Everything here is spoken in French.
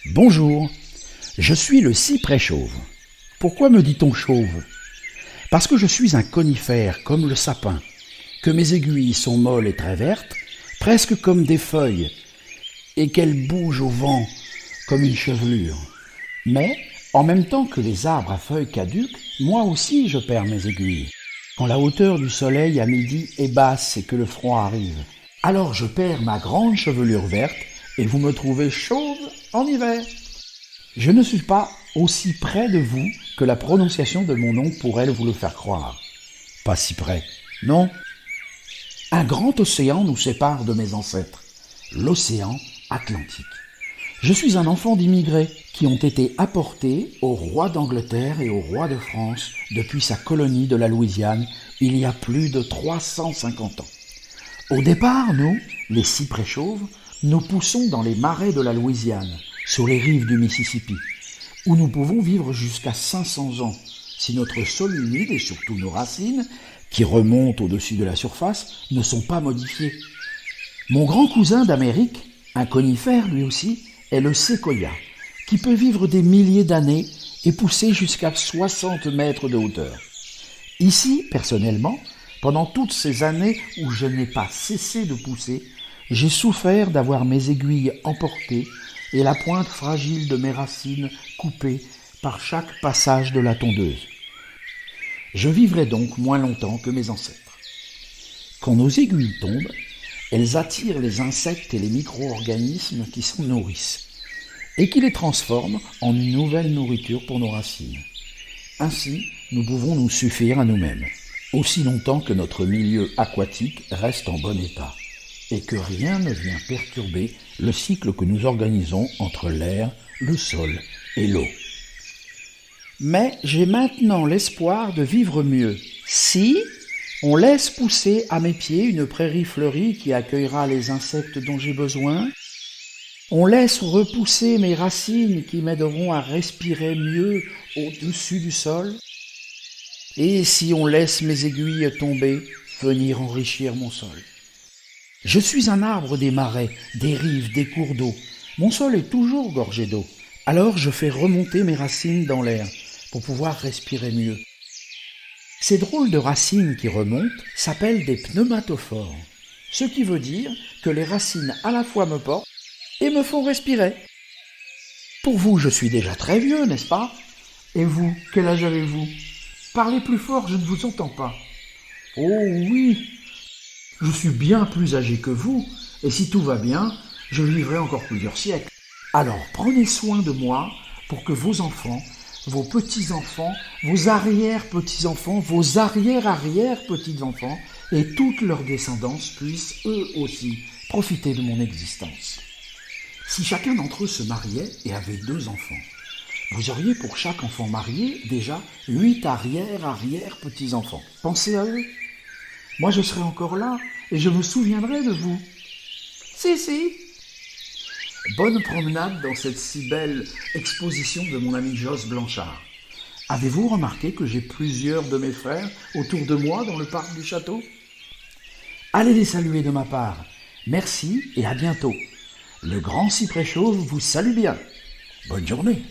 Bonjour, je suis le cyprès chauve. Pourquoi me dit-on chauve? Parce que je suis un conifère comme le sapin, que mes aiguilles sont molles et très vertes, presque comme des feuilles, et qu'elles bougent au vent comme une chevelure. Mais, en même temps que les arbres à feuilles caduques, moi aussi je perds mes aiguilles. Quand la hauteur du soleil à midi est basse et que le froid arrive, alors je perds ma grande chevelure verte et vous me trouvez chauve en hiver. Je ne suis pas aussi près de vous que la prononciation de mon nom pourrait vous le faire croire. Pas si près, non. Un grand océan nous sépare de mes ancêtres, l'océan Atlantique. Je suis un enfant d'immigrés qui ont été apportés au roi d'Angleterre et au roi de France depuis sa colonie de la Louisiane il y a plus de 350 ans. Au départ, nous, les cyprès chauves, nous poussons dans les marais de la Louisiane, sur les rives du Mississippi, où nous pouvons vivre jusqu'à 500 ans, si notre sol humide et surtout nos racines, qui remontent au-dessus de la surface, ne sont pas modifiées. Mon grand cousin d'Amérique, un conifère lui aussi, est le séquoia, qui peut vivre des milliers d'années et pousser jusqu'à 60 mètres de hauteur. Ici, personnellement, pendant toutes ces années où je n'ai pas cessé de pousser, j'ai souffert d'avoir mes aiguilles emportées et la pointe fragile de mes racines coupée par chaque passage de la tondeuse. Je vivrai donc moins longtemps que mes ancêtres. Quand nos aiguilles tombent, elles attirent les insectes et les micro-organismes qui s'en nourrissent et qui les transforment en une nouvelle nourriture pour nos racines. Ainsi, nous pouvons nous suffire à nous-mêmes, aussi longtemps que notre milieu aquatique reste en bon état et que rien ne vient perturber le cycle que nous organisons entre l'air, le sol et l'eau. Mais j'ai maintenant l'espoir de vivre mieux si on laisse pousser à mes pieds une prairie fleurie qui accueillera les insectes dont j'ai besoin. On laisse repousser mes racines qui m'aideront à respirer mieux au-dessus du sol. Et si on laisse mes aiguilles tomber, venir enrichir mon sol. Je suis un arbre des marais, des rives, des cours d'eau. Mon sol est toujours gorgé d'eau. Alors je fais remonter mes racines dans l'air pour pouvoir respirer mieux. Ces drôles de racines qui remontent s'appellent des pneumatophores, ce qui veut dire que les racines à la fois me portent et me font respirer. Pour vous, je suis déjà très vieux, n'est-ce pas? Et vous, quel âge avez-vous? Parlez plus fort, je ne vous entends pas. Oh oui, je suis bien plus âgé que vous, et si tout va bien, je vivrai encore plusieurs siècles. Alors prenez soin de moi pour que vos enfants, vos petits-enfants, vos arrière-petits-enfants, vos arrière-arrière-petits-enfants et toute leur descendance puissent eux aussi profiter de mon existence. Si chacun d'entre eux se mariait et avait 2 enfants, vous auriez pour chaque enfant marié déjà 8 arrière-arrière-petits-enfants. Pensez à eux. Moi je serai encore là et je me souviendrai de vous. Si. Bonne promenade dans cette si belle exposition de mon ami Jos Blanchard. Avez-vous remarqué que j'ai plusieurs de mes frères autour de moi dans le parc du château? Allez les saluer de ma part. Merci et à bientôt. Le grand cyprès chauve vous salue bien. Bonne journée.